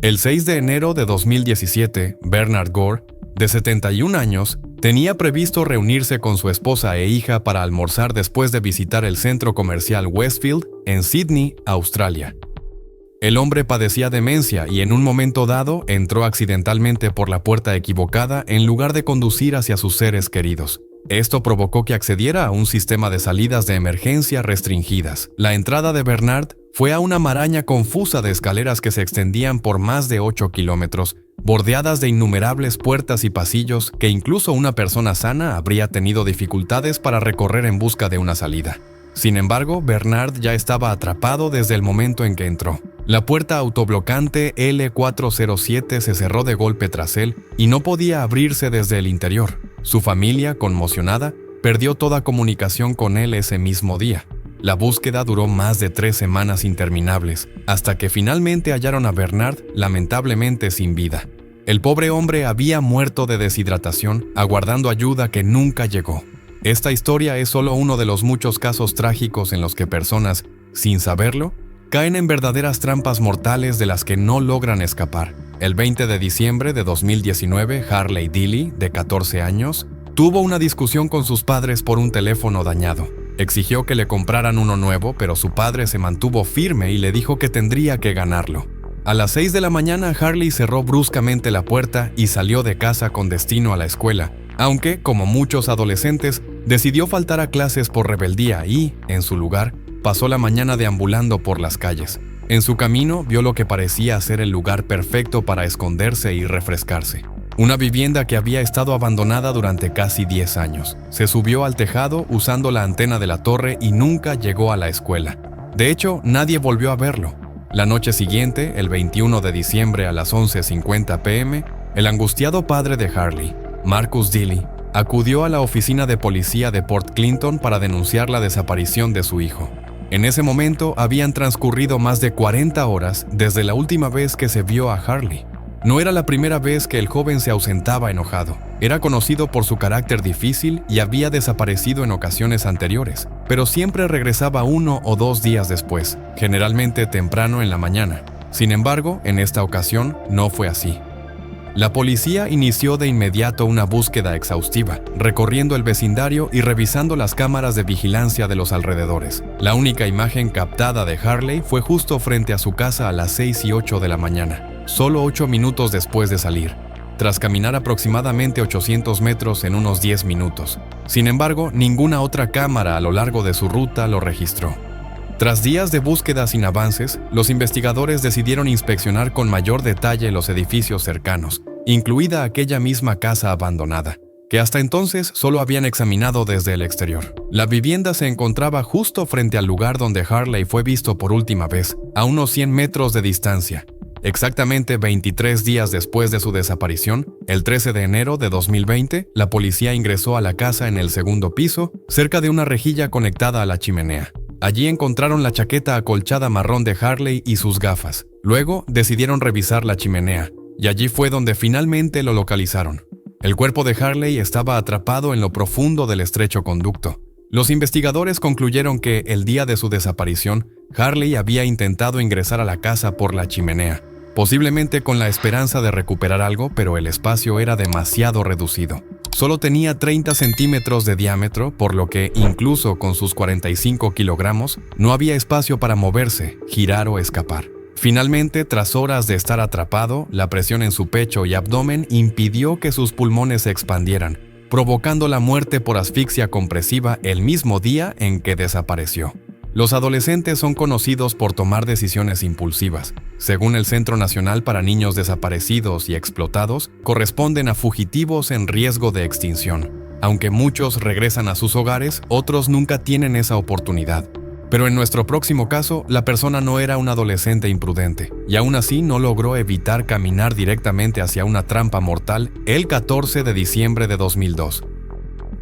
El 6 de enero de 2017, Bernard Gore, de 71 años, tenía previsto reunirse con su esposa e hija para almorzar después de visitar el centro comercial Westfield en Sydney, Australia. El hombre padecía demencia y en un momento dado entró accidentalmente por la puerta equivocada en lugar de conducir hacia sus seres queridos. Esto provocó que accediera a un sistema de salidas de emergencia restringidas. La entrada de Bernard fue a una maraña confusa de escaleras que se extendían por más de 8 kilómetros, bordeadas de innumerables puertas y pasillos que incluso una persona sana habría tenido dificultades para recorrer en busca de una salida. Sin embargo, Bernard ya estaba atrapado desde el momento en que entró. La puerta autoblocante L407 se cerró de golpe tras él y no podía abrirse desde el interior. Su familia, conmocionada, perdió toda comunicación con él ese mismo día. La búsqueda duró más de 3 semanas interminables, hasta que finalmente hallaron a Bernard lamentablemente sin vida. El pobre hombre había muerto de deshidratación, aguardando ayuda que nunca llegó. Esta historia es solo uno de los muchos casos trágicos en los que personas, sin saberlo, caen en verdaderas trampas mortales de las que no logran escapar. El 20 de diciembre de 2019, Harley Dilly, de 14 años, tuvo una discusión con sus padres por un teléfono dañado. Exigió que le compraran uno nuevo, pero su padre se mantuvo firme y le dijo que tendría que ganarlo. A las 6 de la mañana, Harley cerró bruscamente la puerta y salió de casa con destino a la escuela, aunque, como muchos adolescentes, decidió faltar a clases por rebeldía y, en su lugar, pasó la mañana deambulando por las calles. En su camino, vio lo que parecía ser el lugar perfecto para esconderse y refrescarse. Una vivienda que había estado abandonada durante casi 10 años. Se subió al tejado usando la antena de la torre y nunca llegó a la escuela. De hecho, nadie volvió a verlo. La noche siguiente, el 21 de diciembre a las 11:50 p.m., el angustiado padre de Harley, Marcus Dilly, acudió a la oficina de policía de Port Clinton para denunciar la desaparición de su hijo. En ese momento habían transcurrido más de 40 horas desde la última vez que se vio a Harley. No era la primera vez que el joven se ausentaba enojado. Era conocido por su carácter difícil y había desaparecido en ocasiones anteriores, pero siempre regresaba 1 o 2 días después, generalmente temprano en la mañana. Sin embargo, en esta ocasión no fue así. La policía inició de inmediato una búsqueda exhaustiva, recorriendo el vecindario y revisando las cámaras de vigilancia de los alrededores. La única imagen captada de Harley fue justo frente a su casa a las 6:08 de la mañana, solo 8 minutos después de salir, tras caminar aproximadamente 800 metros en unos 10 minutos. Sin embargo, ninguna otra cámara a lo largo de su ruta lo registró. Tras días de búsqueda sin avances, los investigadores decidieron inspeccionar con mayor detalle los edificios cercanos, incluida aquella misma casa abandonada, que hasta entonces solo habían examinado desde el exterior. La vivienda se encontraba justo frente al lugar donde Harley fue visto por última vez, a unos 100 metros de distancia. Exactamente 23 días después de su desaparición, el 13 de enero de 2020, la policía ingresó a la casa en el segundo piso, cerca de una rejilla conectada a la chimenea. Allí encontraron la chaqueta acolchada marrón de Harley y sus gafas. Luego decidieron revisar la chimenea, y allí fue donde finalmente lo localizaron. El cuerpo de Harley estaba atrapado en lo profundo del estrecho conducto. Los investigadores concluyeron que, el día de su desaparición, Harley había intentado ingresar a la casa por la chimenea, posiblemente con la esperanza de recuperar algo, pero el espacio era demasiado reducido. Solo tenía 30 centímetros de diámetro, por lo que, incluso con sus 45 kilogramos, no había espacio para moverse, girar o escapar. Finalmente, tras horas de estar atrapado, la presión en su pecho y abdomen impidió que sus pulmones se expandieran, provocando la muerte por asfixia compresiva el mismo día en que desapareció. Los adolescentes son conocidos por tomar decisiones impulsivas. Según el Centro Nacional para Niños Desaparecidos y Explotados, corresponden a fugitivos en riesgo de extinción. Aunque muchos regresan a sus hogares, otros nunca tienen esa oportunidad. Pero en nuestro próximo caso, la persona no era un adolescente imprudente, y aún así no logró evitar caminar directamente hacia una trampa mortal el 14 de diciembre de 2002.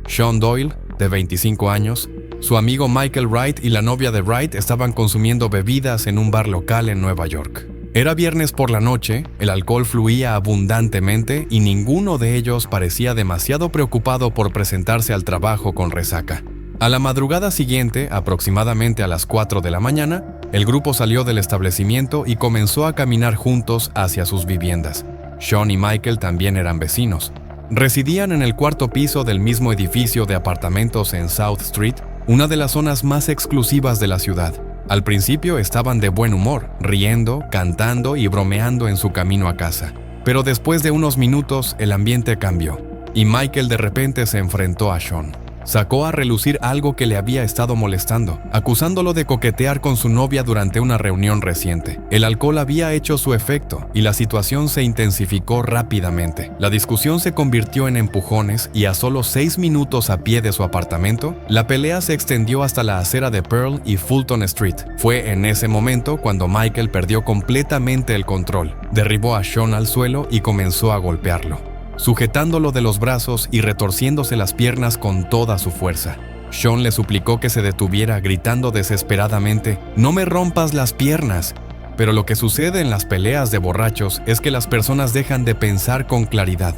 Sean Doyle, de 25 años, su amigo Michael Wright y la novia de Wright estaban consumiendo bebidas en un bar local en Nueva York. Era viernes por la noche, el alcohol fluía abundantemente y ninguno de ellos parecía demasiado preocupado por presentarse al trabajo con resaca. A la madrugada siguiente, aproximadamente a las 4 de la mañana, el grupo salió del establecimiento y comenzó a caminar juntos hacia sus viviendas. Sean y Michael también eran vecinos. Residían en el cuarto piso del mismo edificio de apartamentos en South Street, una de las zonas más exclusivas de la ciudad. Al principio estaban de buen humor, riendo, cantando y bromeando en su camino a casa. Pero después de unos minutos el ambiente cambió, y Michael de repente se enfrentó a Sean. Sacó a relucir algo que le había estado molestando, acusándolo de coquetear con su novia durante una reunión reciente. El alcohol había hecho su efecto y la situación se intensificó rápidamente. La discusión se convirtió en empujones y a solo 6 minutos a pie de su apartamento, la pelea se extendió hasta la acera de Pearl y Fulton Street. Fue en ese momento cuando Michael perdió completamente el control, derribó a Sean al suelo y comenzó a golpearlo, sujetándolo de los brazos y retorciéndose las piernas con toda su fuerza. Sean le suplicó que se detuviera, gritando desesperadamente: «¡No me rompas las piernas!». Pero lo que sucede en las peleas de borrachos es que las personas dejan de pensar con claridad.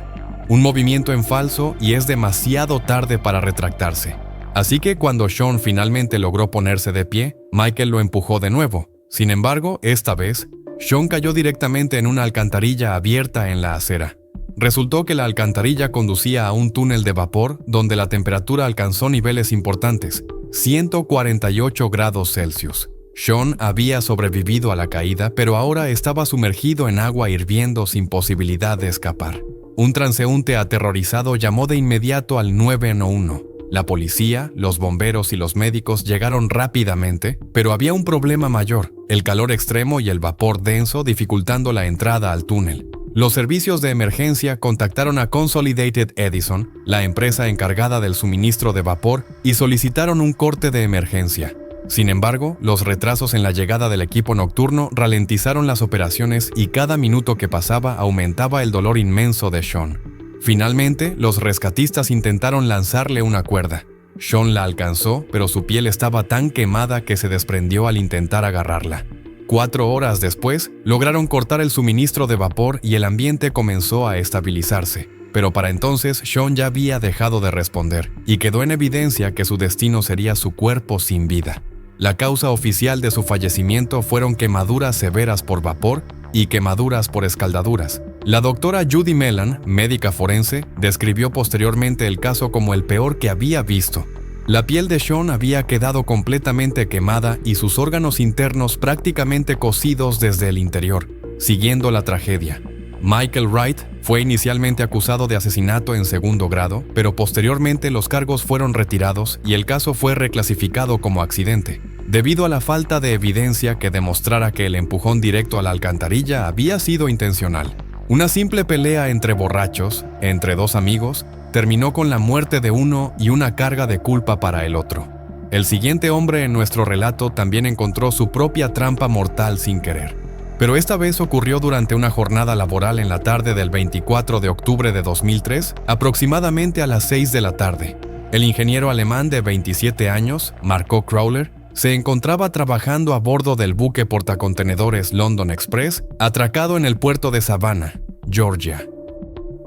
Un movimiento en falso y es demasiado tarde para retractarse. Así que cuando Sean finalmente logró ponerse de pie, Michael lo empujó de nuevo. Sin embargo, esta vez, Sean cayó directamente en una alcantarilla abierta en la acera. Resultó que la alcantarilla conducía a un túnel de vapor donde la temperatura alcanzó niveles importantes, 148 grados Celsius. Sean había sobrevivido a la caída, pero ahora estaba sumergido en agua hirviendo sin posibilidad de escapar. Un transeúnte aterrorizado llamó de inmediato al 911. La policía, los bomberos y los médicos llegaron rápidamente, pero había un problema mayor: el calor extremo y el vapor denso dificultando la entrada al túnel. Los servicios de emergencia contactaron a Consolidated Edison, la empresa encargada del suministro de vapor, y solicitaron un corte de emergencia. Sin embargo, los retrasos en la llegada del equipo nocturno ralentizaron las operaciones y cada minuto que pasaba aumentaba el dolor inmenso de Sean. Finalmente, los rescatistas intentaron lanzarle una cuerda. Sean la alcanzó, pero su piel estaba tan quemada que se desprendió al intentar agarrarla. 4 horas después, lograron cortar el suministro de vapor y el ambiente comenzó a estabilizarse. Pero para entonces, Sean ya había dejado de responder, y quedó en evidencia que su destino sería su cuerpo sin vida. La causa oficial de su fallecimiento fueron quemaduras severas por vapor y quemaduras por escaldaduras. La doctora Judy Melan, médica forense, describió posteriormente el caso como el peor que había visto. La piel de Sean había quedado completamente quemada y sus órganos internos prácticamente cocidos desde el interior, siguiendo la tragedia. Michael Wright fue inicialmente acusado de asesinato en segundo grado, pero posteriormente los cargos fueron retirados y el caso fue reclasificado como accidente, debido a la falta de evidencia que demostrara que el empujón directo a la alcantarilla había sido intencional. Una simple pelea entre borrachos, entre 2 amigos, terminó con la muerte de uno y una carga de culpa para el otro. El siguiente hombre en nuestro relato también encontró su propia trampa mortal sin querer, pero esta vez ocurrió durante una jornada laboral en la tarde del 24 de octubre de 2003, aproximadamente a las 6 de la tarde. El ingeniero alemán de 27 años, Marco Crowler, se encontraba trabajando a bordo del buque portacontenedores London Express, atracado en el puerto de Savannah, Georgia.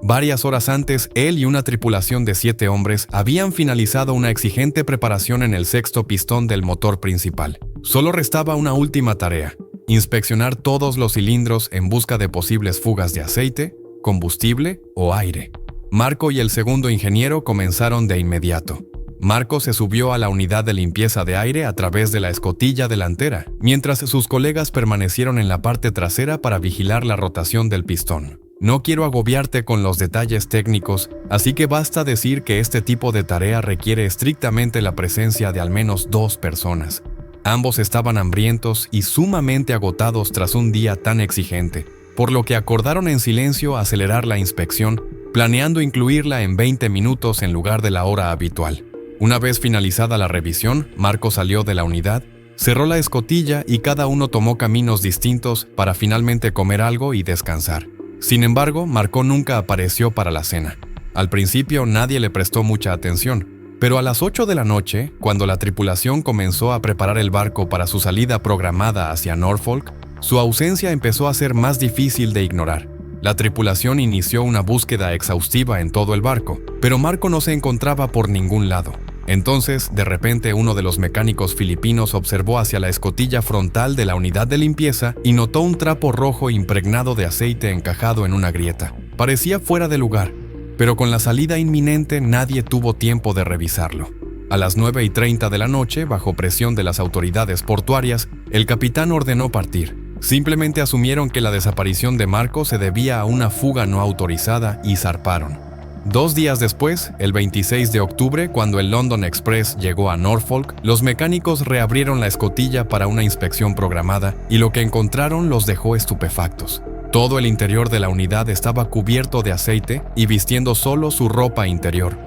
Varias horas antes, él y una tripulación de 7 hombres habían finalizado una exigente preparación en el 6º pistón del motor principal. Solo restaba una última tarea: inspeccionar todos los cilindros en busca de posibles fugas de aceite, combustible o aire. Marco y el segundo ingeniero comenzaron de inmediato. Marco se subió a la unidad de limpieza de aire a través de la escotilla delantera, mientras sus colegas permanecieron en la parte trasera para vigilar la rotación del pistón. No quiero agobiarte con los detalles técnicos, así que basta decir que este tipo de tarea requiere estrictamente la presencia de al menos 2 personas. Ambos estaban hambrientos y sumamente agotados tras un día tan exigente, por lo que acordaron en silencio acelerar la inspección, planeando incluirla en 20 minutos en lugar de la hora habitual. Una vez finalizada la revisión, Marco salió de la unidad, cerró la escotilla y cada uno tomó caminos distintos para finalmente comer algo y descansar. Sin embargo, Marco nunca apareció para la cena. Al principio nadie le prestó mucha atención, pero a las 8 de la noche, cuando la tripulación comenzó a preparar el barco para su salida programada hacia Norfolk, su ausencia empezó a ser más difícil de ignorar. La tripulación inició una búsqueda exhaustiva en todo el barco, pero Marco no se encontraba por ningún lado. Entonces, de repente, uno de los mecánicos filipinos observó hacia la escotilla frontal de la unidad de limpieza y notó un trapo rojo impregnado de aceite encajado en una grieta. Parecía fuera de lugar, pero con la salida inminente nadie tuvo tiempo de revisarlo. A las 9:30 de la noche, bajo presión de las autoridades portuarias, el capitán ordenó partir. Simplemente asumieron que la desaparición de Marco se debía a una fuga no autorizada y zarparon. 2 días después, el 26 de octubre, cuando el London Express llegó a Norfolk, los mecánicos reabrieron la escotilla para una inspección programada y lo que encontraron los dejó estupefactos. Todo el interior de la unidad estaba cubierto de aceite y vistiendo solo su ropa interior.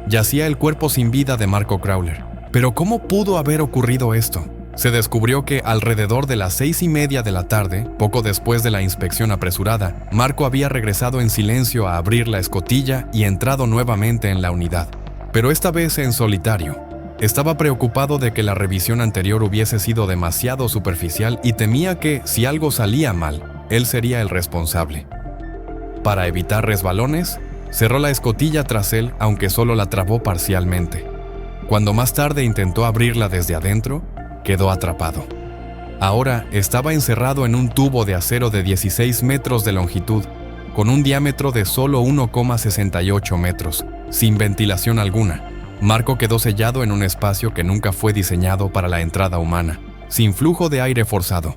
Yacía el cuerpo sin vida de Marco Crowler. Pero ¿cómo pudo haber ocurrido esto? Se descubrió que alrededor de las 6:30 de la tarde, poco después de la inspección apresurada, Marco había regresado en silencio a abrir la escotilla y entrado nuevamente en la unidad, pero esta vez en solitario. Estaba preocupado de que la revisión anterior hubiese sido demasiado superficial y temía que, si algo salía mal, él sería el responsable. Para evitar resbalones, cerró la escotilla tras él, aunque solo la trabó parcialmente. Cuando más tarde intentó abrirla desde adentro, quedó atrapado. Ahora estaba encerrado en un tubo de acero de 16 metros de longitud, con un diámetro de solo 1,68 metros, sin ventilación alguna. Marco quedó sellado en un espacio que nunca fue diseñado para la entrada humana, sin flujo de aire forzado.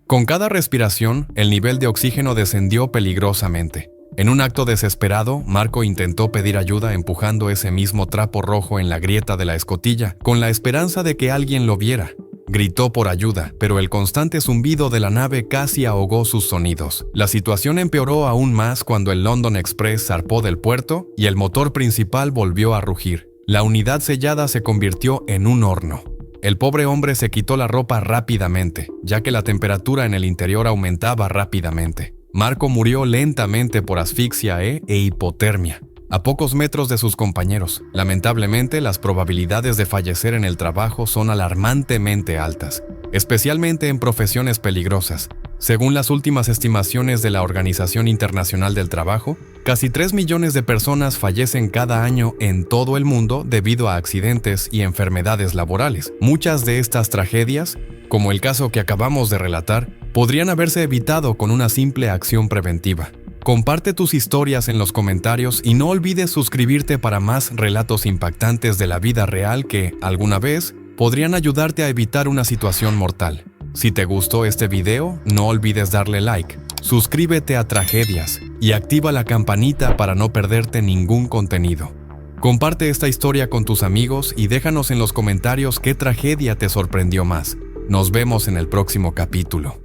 Con cada respiración, el nivel de oxígeno descendió peligrosamente. En un acto desesperado, Marco intentó pedir ayuda empujando ese mismo trapo rojo en la grieta de la escotilla, con la esperanza de que alguien lo viera. Gritó por ayuda, pero el constante zumbido de la nave casi ahogó sus sonidos. La situación empeoró aún más cuando el London Express zarpó del puerto y el motor principal volvió a rugir. La unidad sellada se convirtió en un horno. El pobre hombre se quitó la ropa rápidamente, ya que la temperatura en el interior aumentaba rápidamente. Marco murió lentamente por asfixia e hipotermia, a pocos metros de sus compañeros. Lamentablemente, las probabilidades de fallecer en el trabajo son alarmantemente altas, especialmente en profesiones peligrosas. Según las últimas estimaciones de la Organización Internacional del Trabajo, casi 3 millones de personas fallecen cada año en todo el mundo debido a accidentes y enfermedades laborales. Muchas de estas tragedias, como el caso que acabamos de relatar, podrían haberse evitado con una simple acción preventiva. Comparte tus historias en los comentarios y no olvides suscribirte para más relatos impactantes de la vida real que, alguna vez, podrían ayudarte a evitar una situación mortal. Si te gustó este video, no olvides darle like, suscríbete a Tragedias y activa la campanita para no perderte ningún contenido. Comparte esta historia con tus amigos y déjanos en los comentarios qué tragedia te sorprendió más. Nos vemos en el próximo capítulo.